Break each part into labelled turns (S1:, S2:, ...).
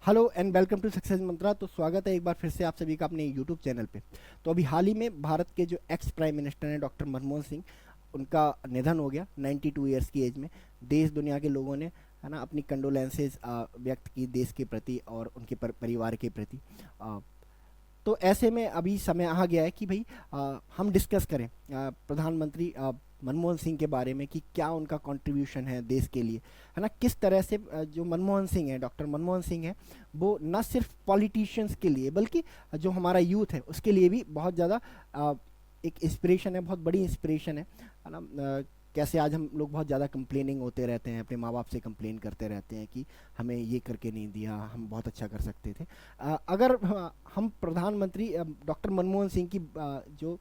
S1: Hello and welcome to Success Mantra. तो स्वागत है एक बार फिर से आप सभी का अपने यूट्यूब चैनल पे। तो अभी हाल ही में भारत के जो एक्स प्राइम मिनिस्टर हैं डॉक्टर मनमोहन सिंह, उनका निधन हो गया 92 ईयर्स की एज में। देश दुनिया के लोगों ने है ना अपनी कंडोलेंसेज व्यक्त की देश के प्रति और उनके परिवार के प्रति। अ, तो ऐसे में अभी समय आ गया है कि भाई हम डिस्कस करें प्रधानमंत्री मनमोहन सिंह के बारे में कि क्या उनका कंट्रीब्यूशन है देश के लिए, है ना। किस तरह से जो मनमोहन सिंह है, डॉक्टर मनमोहन सिंह है, वो न सिर्फ पॉलिटिशियंस के लिए बल्कि जो हमारा यूथ है उसके लिए भी बहुत ज़्यादा एक इंस्पिरेशन है, बहुत बड़ी इंस्पिरेशन है ना। कैसे आज हम लोग बहुत ज़्यादा कंप्लेनिंग होते रहते हैं, अपने माँ बाप से कंप्लेन करते रहते हैं कि हमें ये करके नहीं दिया, हम बहुत अच्छा कर सकते थे। अगर हम प्रधानमंत्री डॉक्टर मनमोहन सिंह की जो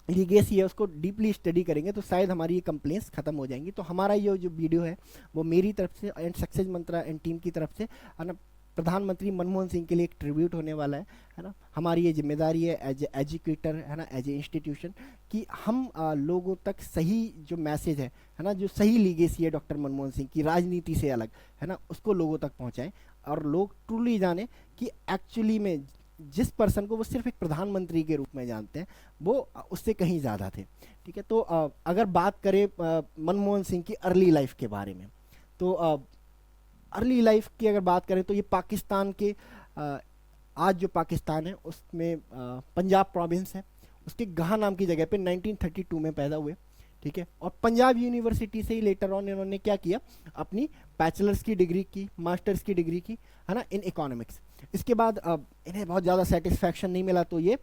S1: लीगेसी है उसको डीपली स्टडी करेंगे तो शायद हमारी ये कंप्लेंट्स खत्म हो जाएंगी। तो हमारा ये जो वीडियो है वो मेरी तरफ से and success Mantra and team की तरफ से, है ना, प्रधानमंत्री मनमोहन सिंह के लिए एक ट्रिब्यूट होने वाला है ना। हमारी ये जिम्मेदारी है एज एजुकेटर, है ना, एज ए इंस्टीट्यूशन, कि हम लोगों तक सही जो मैसेज है ना, जो सही लीगेसी है डॉक्टर मनमोहन सिंह की राजनीति से अलग, है ना, उसको लोगों तक पहुंचाएं और लोग ट्रूली जाने कि एक्चुअली में जिस पर्सन को वो सिर्फ एक प्रधानमंत्री के रूप में जानते हैं वो उससे कहीं ज़्यादा थे। ठीक है। तो अगर बात करें मनमोहन सिंह की अर्ली लाइफ के बारे में, तो अर्ली लाइफ की अगर बात करें तो ये पाकिस्तान के आज जो पाकिस्तान है उसमें पंजाब प्रोविंस है, उसके गहा नाम की जगह पे 1932 में पैदा हुए। ठीक है। और पंजाब यूनिवर्सिटी से ही लेटर ऑन इन्होंने क्या किया, अपनी बैचलर्स की डिग्री की, मास्टर्स की डिग्री की, है ना, इन इकोनॉमिक्स। इसके बाद इन्हें बहुत ज़्यादा सेटिस्फैक्शन नहीं मिला तो ये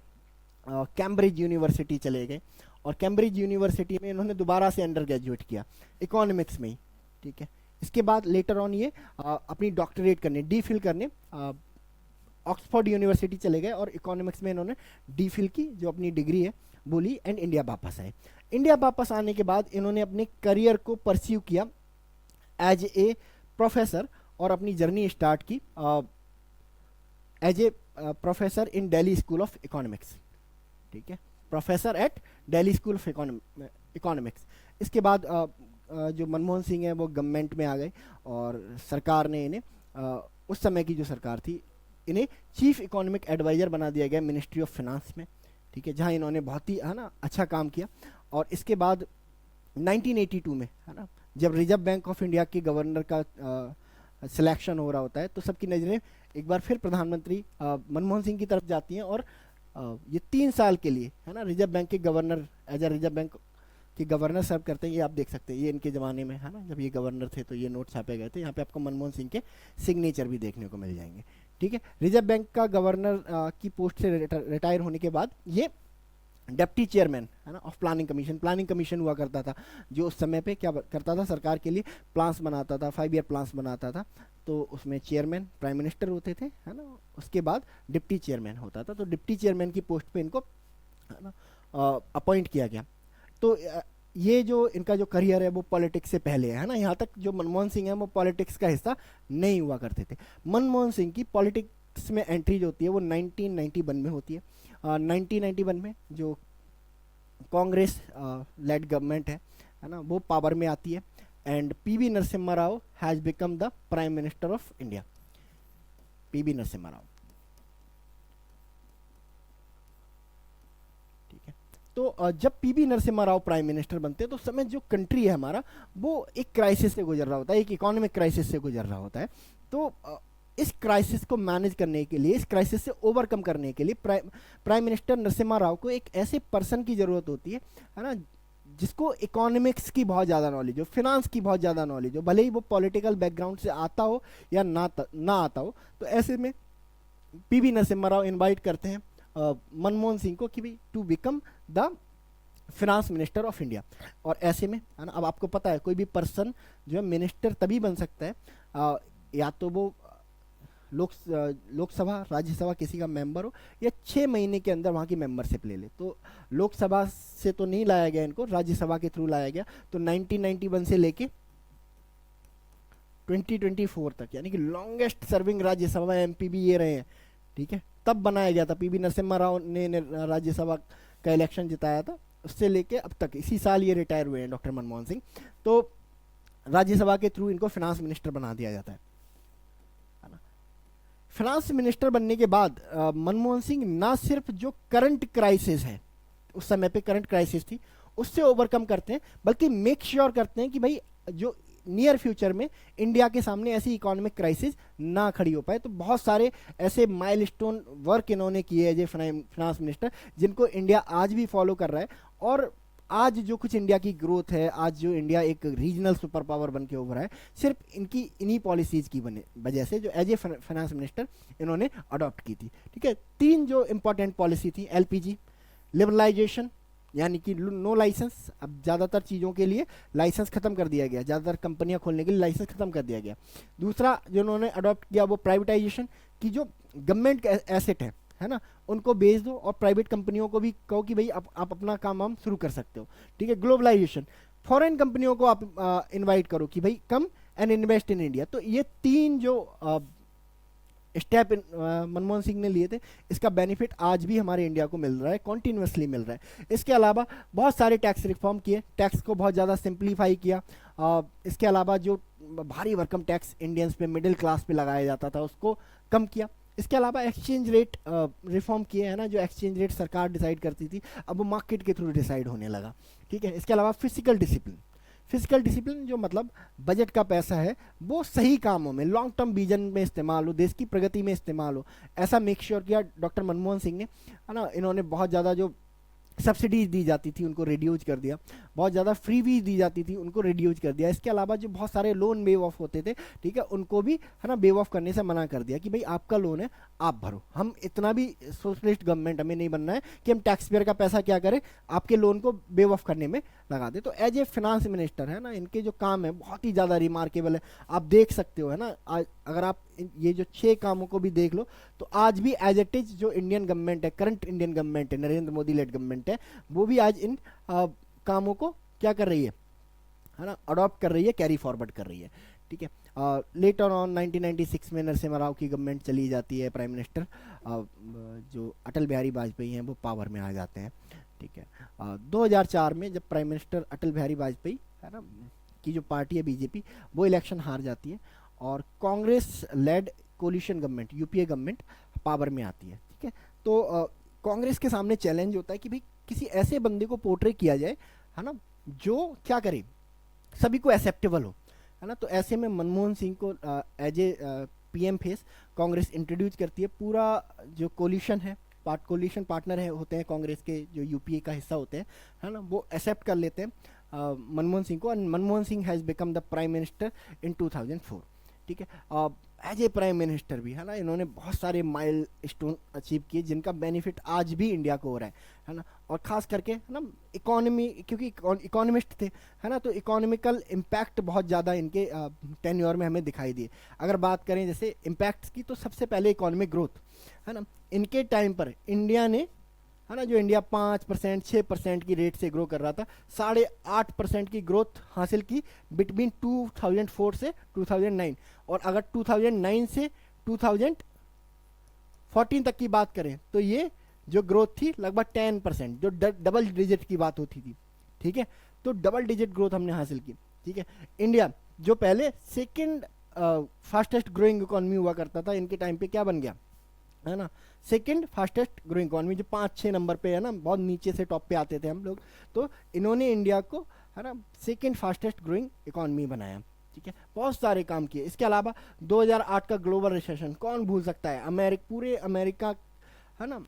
S1: कैम्ब्रिज यूनिवर्सिटी चले गए और कैम्ब्रिज यूनिवर्सिटी में इन्होंने दोबारा से अंडर ग्रेजुएट किया इकोनॉमिक्स में ही। ठीक है। इसके बाद लेटर ऑन ये अपनी डॉक्टरेट करने, डी फिल करने ऑक्सफोर्ड यूनिवर्सिटी चले गए और इकोनॉमिक्स में इन्होंने डी फिल की, जो अपनी डिग्री है बोली, एंड इंडिया वापस आए। इंडिया वापस आने के बाद इन्होंने अपने करियर को परस्यू किया एज ए प्रोफेसर और अपनी जर्नी स्टार्ट की as a professor in Delhi School of Economics. ठीक है। Professor at Delhi School of Economics. इसके बाद जो मनमोहन सिंह है वो गवर्नमेंट में आ गए और सरकार ने इन्हें उस समय की जो सरकार थी इन्हें चीफ इकोनॉमिक एडवाइजर बना दिया गया मिनिस्ट्री ऑफ फिनांस में। ठीक है। जहां इन्होंने बहुत ही, है ना, अच्छा काम किया। और इसके बाद 1982 में, है ना, जब रिजर्व बैंक ऑफ इंडिया के गवर्नर का सिलेक्शन हो रहा होता है तो सबकी नज़रें एक बार फिर प्रधानमंत्री मनमोहन सिंह की तरफ जाती हैं और ये 3 साल के लिए, है ना, रिजर्व बैंक के governor, as a Reserve Bank के गवर्नर सर्व करते हैं। ये आप देख सकते हैं, ये इनके ज़माने में, है ना, जब ये गवर्नर थे तो ये नोट छापे गए थे। यहाँ पे आपको मनमोहन सिंह के सिग्नेचर भी देखने को मिल जाएंगे। ठीक है। रिजर्व बैंक का गवर्नर की पोस्ट से रिटायर होने के बाद ये डिप्टी चेयरमैन, है ना, ऑफ प्लानिंग कमीशन हुआ करता था, जो उस समय पे क्या करता था, सरकार के लिए प्लान्स बनाता था, 5 ईयर प्लान्स बनाता था। तो उसमें चेयरमैन प्राइम मिनिस्टर होते थे, है ना, उसके बाद डिप्टी चेयरमैन होता था। तो डिप्टी चेयरमैन की पोस्ट पे इनको, है ना, अपॉइंट किया गया। तो ये जो इनका जो करियर है वो पॉलिटिक्स से पहले है ना। यहाँ तक जो मनमोहन सिंह है वो पॉलिटिक्स का हिस्सा नहीं हुआ करते थे। मनमोहन सिंह की पॉलिटिक्स में एंट्री जो होती है वो 1991 में होती है। 1991 में जो कांग्रेस लेड गवर्नमेंट है ना, वो पावर में आती है and PV Narasimha Rao has become the prime minister of India. PV Narasimha Rao. ठीक है। तो जब PV Narasimha Rao prime minister बनते हैं तो उस समय जो कंट्री है हमारा वो एक क्राइसिस से गुजर रहा होता है, एक इकोनॉमिक क्राइसिस से गुजर रहा होता है। तो इस क्राइसिस को मैनेज करने के लिए, इस क्राइसिस से ओवरकम करने के लिए प्राइम मिनिस्टर नरसिम्हा राव को एक ऐसे पर्सन की ज़रूरत होती है ना, जिसको इकोनॉमिक्स की बहुत ज़्यादा नॉलेज हो, फिनांस की बहुत ज़्यादा नॉलेज हो, भले ही वो पॉलिटिकल बैकग्राउंड से आता हो या ना आता हो। तो ऐसे में पीवी नरसिम्हा राव इन्वाइट करते हैं मनमोहन सिंह को कि भाई to become the finance minister of India. और ऐसे में, है ना, अब आपको पता है कोई भी पर्सन जो है मिनिस्टर तभी बन सकता है या तो वो लोकसभा राज्यसभा किसी का मेंबर हो या 6 महीने के अंदर वहाँ की मेंबरशिप ले ले। तो लोकसभा से तो नहीं लाया गया इनको, राज्यसभा के थ्रू लाया गया। तो 1991 से लेके 2024 तक, यानी कि लॉन्गेस्ट सर्विंग राज्यसभा एमपी भी ये रहे हैं। ठीक है। तब बनाया गया था, पीवी नरसिम्हा राव ने राज्यसभा का इलेक्शन जिताया था, उससे लेके अब तक, इसी साल ये रिटायर हुए हैं डॉक्टर मनमोहन सिंह। तो राज्यसभा के थ्रू इनको फिनांस मिनिस्टर बना दिया जाता है ना। फाइनेंस मिनिस्टर बनने के बाद मनमोहन सिंह ना सिर्फ जो करंट क्राइसिस है, उस समय पे करंट क्राइसिस थी, उससे ओवरकम करते हैं, बल्कि मेक श्योर करते हैं कि भाई जो नियर फ्यूचर में इंडिया के सामने ऐसी इकोनॉमिक क्राइसिस ना खड़ी हो पाए। तो बहुत सारे ऐसे माइलस्टोन वर्क इन्होंने किए एज ए फाइनेंस मिनिस्टर, जिनको इंडिया आज भी फॉलो कर रहा है। और आज जो कुछ इंडिया की ग्रोथ है, आज जो इंडिया एक रीजनल सुपर पावर बन के उभरा है, सिर्फ इन्हीं पॉलिसीज की वजह से जो एज ए फाइनेंस मिनिस्टर इन्होंने अडॉप्ट की थी। ठीक है, 3 जो इंपॉर्टेंट पॉलिसी थी, एलपीजी, लिबरलाइजेशन यानी कि नो लाइसेंस, अब ज़्यादातर चीज़ों के लिए लाइसेंस खत्म कर दिया गया, ज़्यादातर कंपनियां खोलने के लिए लाइसेंस खत्म कर दिया गया। दूसरा जो उन्होंने अडॉप्ट किया वो प्राइवेटाइजेशन, की जो गवर्नमेंट एसेट है ना, उनको बेच दो और प्राइवेट कंपनियों को भी कहो कि भाई आप अपना काम हम शुरू कर सकते हो। ठीक है, ग्लोबलाइजेशन, फॉरेन कंपनियों को आप इनवाइट करो कि भाई come and invest in India. तो ये 3 जो स्टेप मनमोहन सिंह ने लिए थे, इसका बेनिफिट आज भी हमारे इंडिया को मिल रहा है, कॉन्टिन्यूसली मिल रहा है। इसके अलावा बहुत सारे टैक्स रिफॉर्म किए, टैक्स को बहुत ज़्यादा सिंप्लीफाई किया। इसके अलावा जो भारी भरकम टैक्स इंडियंस पे, मिडिल क्लास पे लगाया जाता था, उसको कम किया। इसके अलावा एक्सचेंज रेट रिफॉर्म किए हैं ना, जो एक्सचेंज रेट सरकार डिसाइड करती थी, अब वो मार्केट के थ्रू डिसाइड होने लगा। ठीक है, इसके अलावा फिजिकल डिसिप्लिन जो मतलब बजट का पैसा है वो सही कामों में, लॉन्ग टर्म विजन में इस्तेमाल हो, देश की प्रगति में इस्तेमाल हो, ऐसा मेक श्योर किया डॉक्टर मनमोहन सिंह ने, है ना। इन्होंने बहुत ज़्यादा जो सब्सिडीज दी जाती थी उनको रिड्यूज कर दिया, बहुत ज़्यादा फ्रीवीज दी जाती थी उनको रिड्यूज कर दिया। इसके अलावा जो बहुत सारे लोन वेव ऑफ होते थे, ठीक है, उनको भी, है ना, वेव ऑफ करने से मना कर दिया कि भाई आपका लोन है आप भरो। हम इतना भी सोशलिस्ट गवर्नमेंट हमें नहीं बनना है कि हम टैक्स पेयर का पैसा क्या करें, आपके लोन को वेव ऑफ करने में लगा दे। तो एज ए फिनांस मिनिस्टर, है ना, इनके जो काम है बहुत ही ज़्यादा रिमार्केबल है। आप देख सकते हो, है ना, अगर आप ये जो 6 कामों को भी देख लो तो आज भी एज इट इज जो इंडियन गवर्नमेंट है, करंट इंडियन गवर्नमेंट है, नरेंद्र मोदी लेड गवर्नमेंट है, वो भी आज इन कामों को क्या कर रही है ना, अडॉप्ट कर रही है, कैरी फॉरवर्ड कर रही है। ठीक है, लेटर ऑन 1996 में नरसिम्हा राव की गवर्नमेंट चली जाती है, प्राइम मिनिस्टर जो अटल बिहारी वाजपेयी हैं वो पावर में आ जाते हैं। ठीक है, 2004 में जब प्राइम मिनिस्टर अटल बिहारी वाजपेयी, है ना, की जो पार्टी है बीजेपी, वो इलेक्शन हार जाती है और Congress led coalition government, UPA government power में आती है। ठीक है, तो कांग्रेस के सामने चैलेंज होता है कि भाई किसी ऐसे बंदे को पोर्ट्रे किया जाए, है ना, जो क्या करे, सभी को एक्सेप्टेबल हो, है ना। तो ऐसे में मनमोहन सिंह को as a PM face Congress introduce करती है। पूरा जो कोलिशन है, कोलिशन पार्टनर है होते हैं कांग्रेस के, जो यूपीए का हिस्सा होते हैं, है ना, वो एक्सेप्ट कर लेते हैं मनमोहन सिंह को, and Manmohan Singh has become the prime minister in 2004। ठीक है, एज ए प्राइम मिनिस्टर भी, है ना, इन्होंने बहुत सारे माइल स्टोन अचीव किए जिनका बेनिफिट आज भी इंडिया को हो रहा है ना। और ख़ास करके, है ना, इकोनॉमी, क्योंकि इकोनॉमिस्ट थे, है ना, तो इकोनॉमिकल इम्पैक्ट बहुत ज़्यादा इनके टेन्योर में हमें दिखाई दिए। अगर बात करें जैसे इम्पैक्ट्स की, तो सबसे पहले इकोनॉमिक ग्रोथ, है ना, इनके टाइम पर इंडिया ने, है ना, जो इंडिया 5% 6% की रेट से ग्रो कर रहा था, 8.5% की ग्रोथ हासिल की बिटवीन 2004 से 2009। और अगर 2009 से 2014 तक की बात करें तो ये जो ग्रोथ थी लगभग 10%, जो डबल डिजिट की बात होती थी। ठीक है, तो डबल डिजिट ग्रोथ हमने हासिल की। ठीक है, इंडिया जो पहले सेकेंड फास्टेस्ट ग्रोइंग इकोनॉमी हुआ करता था, इनके टाइम पे क्या बन गया, है ना, सेकंड फास्टेस्ट ग्रोइंग इकोनॉमी, जो 5-6 नंबर पे, है ना, बहुत नीचे से टॉप पे आते थे हम लोग। तो इन्होंने इंडिया को, है ना, सेकंड फास्टेस्ट ग्रोइंग इकोनॉमी बनाया। ठीक है, बहुत सारे काम किए। इसके अलावा 2008 का ग्लोबल रिसेशन कौन भूल सकता है, पूरे अमेरिका, है ना,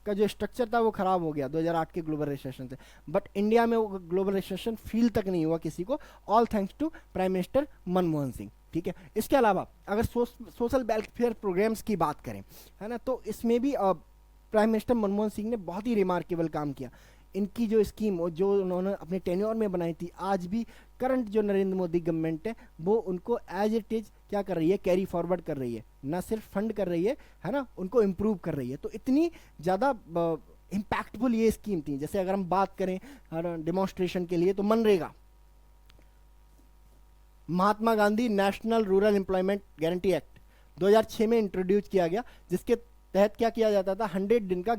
S1: का जो स्ट्रक्चर था वो खराब हो गया 2008 के ग्लोबल रिसेशन से, बट इंडिया में वो ग्लोबल रिसेशन फील तक नहीं हुआ किसी को, all thanks to prime minister Manmohan Singh. ठीक है, इसके अलावा अगर सोशल वेलफेयर प्रोग्राम्स की बात करें, है ना, तो इसमें भी प्राइम मिनिस्टर मनमोहन सिंह ने बहुत ही रिमार्केबल काम किया। इनकी जो स्कीम जो उन्होंने अपने टेन्योर में बनाई थी, आज भी करंट जो नरेंद्र मोदी गवर्नमेंट है वो उनको एज इट इज क्या कर रही है, कैरी फॉरवर्ड कर रही है, ना सिर्फ फंड कर रही है ना, उनको इम्प्रूव कर रही है। तो इतनी ज़्यादा इम्पैक्टफुल ये स्कीम थी। जैसे अगर हम बात करें डेमोन्स्ट्रेशन के लिए, तो MNREGA, Mahatma Gandhi national rural employment guarantee act 2006 में इंट्रोड्यूस किया गया, जिसके तहत क्या किया जाता था, 100 दिन का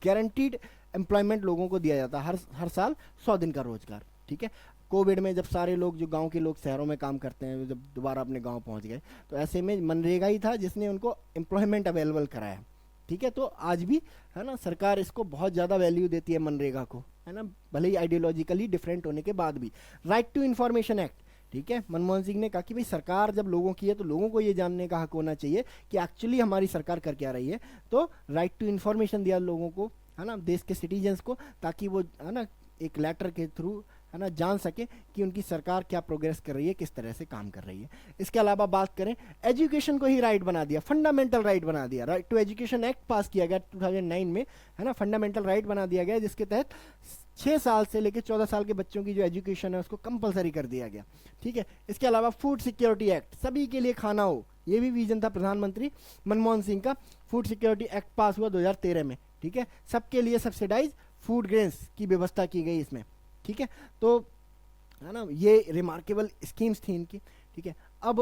S1: गारंटीड एम्प्लॉयमेंट लोगों को दिया जाता, हर साल 100 दिन का रोजगार। ठीक है, कोविड में जब सारे लोग, जो गांव के लोग शहरों में काम करते हैं, जब दोबारा अपने गांव पहुंच गए, तो ऐसे में मनरेगा ही था जिसने उनको एम्प्लॉयमेंट अवेलेबल कराया। ठीक है, तो आज भी है ना सरकार इसको बहुत ज़्यादा वैल्यू देती है मनरेगा को, है ना, भले ही आइडियोलॉजिकली डिफरेंट होने के बाद भी। राइट टू इन्फॉर्मेशन एक्ट, ठीक है, मनमोहन सिंह ने कहा कि भाई सरकार जब लोगों की है तो लोगों को ये जानने का हक होना चाहिए कि एक्चुअली हमारी सरकार कर क्या रही है। तो राइट टू इन्फॉर्मेशन दिया लोगों को, है ना, देश के सिटीजन्स को, ताकि वो है ना एक लेटर के थ्रू है ना जान सके कि उनकी सरकार क्या प्रोग्रेस कर रही है, किस तरह से काम कर रही है। इसके अलावा बात करें, एजुकेशन को ही राइट बना दिया, फंडामेंटल राइट बना दिया। Right to education act pass किया गया 2009 में, है ना, फंडामेंटल राइट बना दिया गया, जिसके तहत 6 साल से लेकर 14 साल के बच्चों की जो एजुकेशन है उसको कंपलसरी कर दिया गया। ठीक है, इसके अलावा फूड सिक्योरिटी एक्ट, सभी के लिए खाना हो, ये भी विजन था प्रधानमंत्री मनमोहन सिंह का। फूड सिक्योरिटी एक्ट पास हुआ 2013 में। ठीक है, सबके लिए सब्सिडाइज फूड ग्रेन्स की व्यवस्था की गई इसमें। ठीक है, तो है ना ये रिमार्केबल स्कीम्स थी इनकी। ठीक है, अब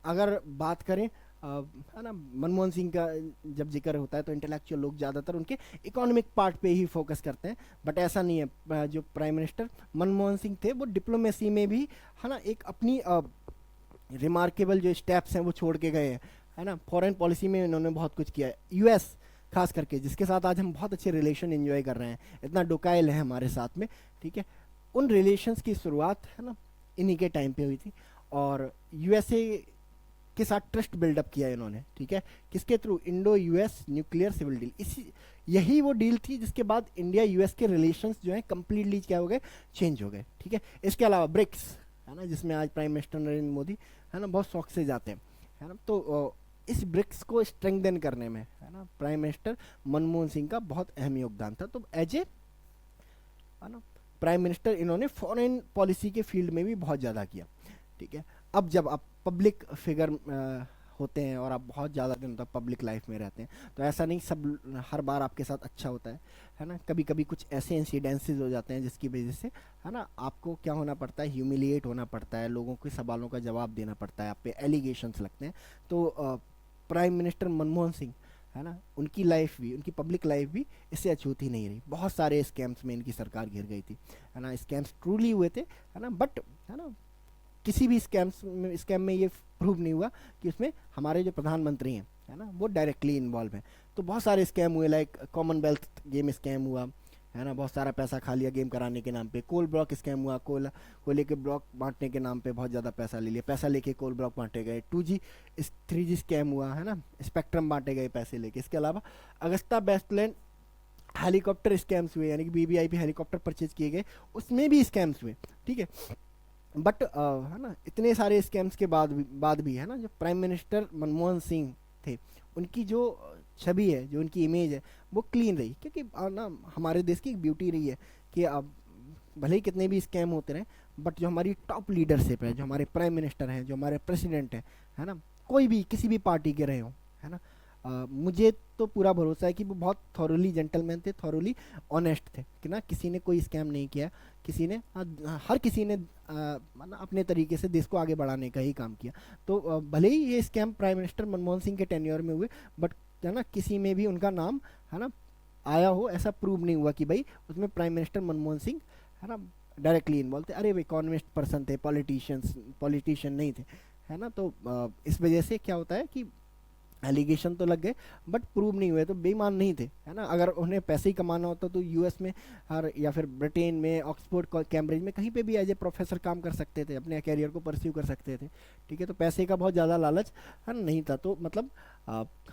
S1: अगर बात करें है ना मनमोहन सिंह का जब जिक्र होता है तो इंटेलेक्चुअल लोग ज़्यादातर उनके इकोनॉमिक पार्ट पे ही फोकस करते हैं, बट ऐसा नहीं है। जो प्राइम मिनिस्टर मनमोहन सिंह थे वो डिप्लोमेसी में भी है ना एक अपनी रिमार्केबल जो स्टेप्स हैं वो छोड़ के गए हैं, है ना। फॉरेन पॉलिसी में इन्होंने बहुत कुछ किया है। यूएस खास करके, जिसके साथ आज हम बहुत अच्छे रिलेशन एंजॉय कर रहे हैं, इतना डोकाइल है हमारे साथ में। ठीक है, उन रिलेशंस की शुरुआत है ना इन्हीं के टाइम पे हुई थी, और यूएसए के साथ ट्रस्ट बिल्डअप किया इन्होंने। ठीक है, किसके through? Indo US nuclear civil deal. इसी यही वो डील थी जिसके बाद इंडिया यूएस के रिलेशंस जो हैं कंप्लीटली क्या हो गए, चेंज हो गए। ठीक है, इसके अलावा ब्रिक्स, है ना, जिसमें आज प्राइम मिनिस्टर नरेंद्र मोदी है ना बहुत शौक से जाते हैं, है ना। तो इस ब्रिक्स को स्ट्रेंथन करने में है ना प्राइम मिनिस्टर मनमोहन सिंह का बहुत अहम योगदान था। तो एज ए है ना प्राइम मिनिस्टर इन्होंने फॉरेन पॉलिसी के फील्ड में भी बहुत ज़्यादा किया। ठीक है, अब जब आप पब्लिक फिगर होते हैं और आप बहुत ज़्यादा दिन तक पब्लिक लाइफ में रहते हैं, तो ऐसा नहीं सब हर बार आपके साथ अच्छा होता है ना। कभी कभी कुछ ऐसे इंसिडेंसेस हो जाते हैं जिसकी वजह से है ना आपको क्या होना पड़ता है, ह्यूमिलिएट होना पड़ता है, लोगों के सवालों का जवाब देना पड़ता है, आप पे एलिगेशंस लगते हैं। तो प्राइम मिनिस्टर मनमोहन सिंह है ना उनकी लाइफ भी, उनकी पब्लिक लाइफ भी इससे अछूती नहीं रही। बहुत सारे स्कैम्स में इनकी सरकार घिर गई थी, है ना, स्कैम्स ट्रूली हुए थे, है ना, बट है ना किसी भी स्कैम में ये प्रूव नहीं हुआ कि उसमें हमारे जो प्रधानमंत्री हैं है ना वो डायरेक्टली इन्वॉल्व हैं। तो बहुत सारे स्कैम हुए, लाइक कॉमनवेल्थ गेम स्कैम हुआ, है ना, बहुत सारा पैसा खा लिया गेम कराने के नाम पे। कोल ब्लॉक स्कैम हुआ, कोयले के ब्लॉक बांटने के नाम पे बहुत ज़्यादा पैसा ले लिया, पैसा लेके कोल ब्लॉक बांटे गए। 2G 3G स्कैम हुआ, है ना, स्पेक्ट्रम बांटे गए पैसे लेके। इसके अलावा अगस्ता वेस्टलैंड हेलीकॉप्टर स्कैम्स हुए, यानी कि BBIP हेलीकॉप्टर परचेज किए गए, उसमें भी स्कैम्स हुए। ठीक है, बट है ना इतने सारे स्कैम्स के बाद भी है ना जो प्राइम मिनिस्टर मनमोहन सिंह थे उनकी जो छवि है, जो उनकी इमेज है वो क्लीन रही। क्योंकि ना हमारे देश की एक ब्यूटी रही है कि अब भले ही कितने भी स्कैम होते रहे, बट जो हमारी टॉप लीडरशिप है, जो हमारे प्राइम मिनिस्टर हैं, जो हमारे प्रेसिडेंट हैं, है ना, कोई भी किसी भी पार्टी के रहे हों, है ना, मुझे तो पूरा भरोसा है कि वो बहुत थॉरोली जेंटलमैन थे, थॉरोली ऑनेस्ट थे, कि ना किसी ने कोई स्कैम नहीं किया, किसी ने हर किसी ने अपने तरीके से देश को आगे बढ़ाने का ही काम किया। तो भले ही ये scam prime minister Manmohan Singh के टेन्योर में हुए, बट है ना किसी में भी उनका नाम है ना आया हो ऐसा प्रूव नहीं हुआ कि भाई उसमें प्राइम मिनिस्टर मनमोहन सिंह है ना डायरेक्टली इन्वॉल्व थे। अरे वे इकोनॉमिस्ट पर्सन थे, पॉलिटिशियन नहीं थे, है ना। तो इस वजह से क्या होता है कि एलिगेशन तो लग गए बट प्रूव नहीं हुए, तो बेईमान नहीं थे, है ना। अगर उन्हें पैसे ही कमाना होता तो यूएस में या फिर ब्रिटेन में, ऑक्सफोर्ड, कैम्ब्रिज में कहीं पे भी एज ए प्रोफेसर काम कर सकते थे, अपने कैरियर को परस्यू कर सकते थे। ठीक है, तो पैसे का बहुत ज़्यादा लालच है नहीं था। तो मतलब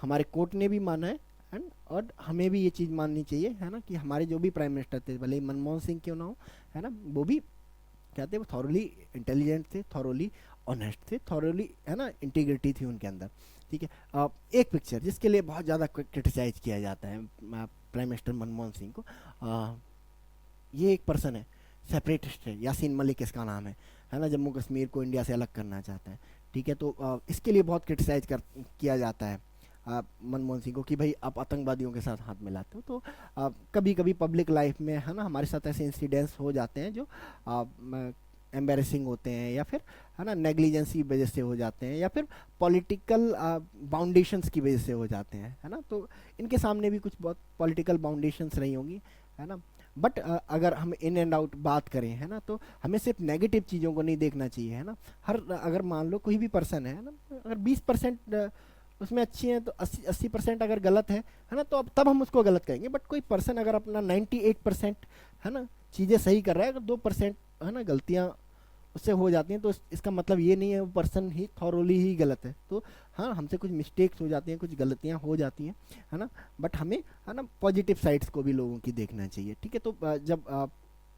S1: हमारे कोर्ट ने भी माना है एंड और हमें भी ये चीज़ माननी चाहिए, है ना, कि हमारे जो भी प्राइम मिनिस्टर थे, भले ही मनमोहन सिंह क्यों ना हो, है ना, वो भी क्या थे, वो थॉरोली इंटेलिजेंट थे, थॉरोली ऑनेस्ट थे, थॉरोली है ना इंटीग्रिटी थी उनके अंदर। ठीक है, एक पिक्चर जिसके लिए बहुत ज़्यादा क्रिटिसाइज किया जाता है प्राइम मिनिस्टर मनमोहन सिंह को, ये एक पर्सन है, सेपरेटिस्ट है, यासीन मलिक इसका नाम है ना, जम्मू कश्मीर को इंडिया से अलग करना चाहता है। ठीक है, तो इसके लिए बहुत क्रिटिसाइज किया जाता है मनमोहन सिंह को कि भाई आप आतंकवादियों के साथ हाथ मिलाते हो। तो कभी कभी पब्लिक लाइफ में है ना हमारे साथ ऐसे इंसिडेंट्स हो जाते हैं जो एम्बेरसिंग होते हैं, या फिर है ना नेग्लिजेंस की वजह से हो जाते हैं, या फिर पॉलिटिकल बाउंडेशंस की वजह से हो जाते हैं, है ना। तो इनके सामने भी कुछ बहुत पॉलिटिकल बाउंडेशंस रही होंगी, है ना। बट अगर हम इन एंड आउट बात करें है ना, तो हमें सिर्फ नेगेटिव चीज़ों को नहीं देखना चाहिए है ना। हर अगर मान लो कोई भी पर्सन है ना, अगर 20% उसमें अच्छी है तो 80% अगर गलत है ना, तो अब तब हम उसको गलत कहेंगे। बट कोई पर्सन अगर अपना 98% है ना चीज़ें सही कर रहा है, अगर 2% है ना गलतियाँ उससे हो जाती हैं, तो इसका मतलब ये नहीं है वो पर्सन ही थॉरोली ही गलत है। तो हाँ, हमसे कुछ मिस्टेक्स हो जाती हैं, कुछ गलतियाँ हो जाती हैं है ना, बट हमें है ना पॉजिटिव साइड्स को भी लोगों की देखना चाहिए। ठीक है, तो जब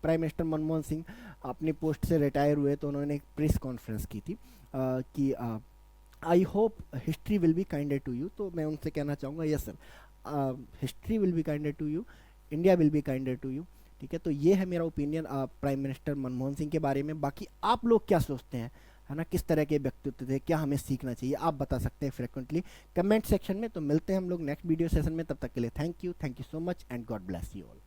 S1: प्राइम मिनिस्टर मनमोहन सिंह अपनी पोस्ट से रिटायर हुए तो उन्होंने एक प्रेस कॉन्फ्रेंस की थी कि I hope history will be kinder to you. तो मैं उनसे कहना चाहूँगा yes sir, history will be kinder to you, India will be kinder to you. ठीक है, तो ये है मेरा opinion prime minister Manmohan Singh के बारे में। बाकी आप लोग क्या सोचते हैं है ना, किस तरह के व्यक्तित्व थे, क्या हमें सीखना चाहिए, आप बता सकते हैं फ्रिक्वेंटली कमेंट सेक्शन में। तो मिलते हैं हम लोग नेक्स्ट वीडियो सेशन में, तब तक के लिए thank you so much and God bless you all.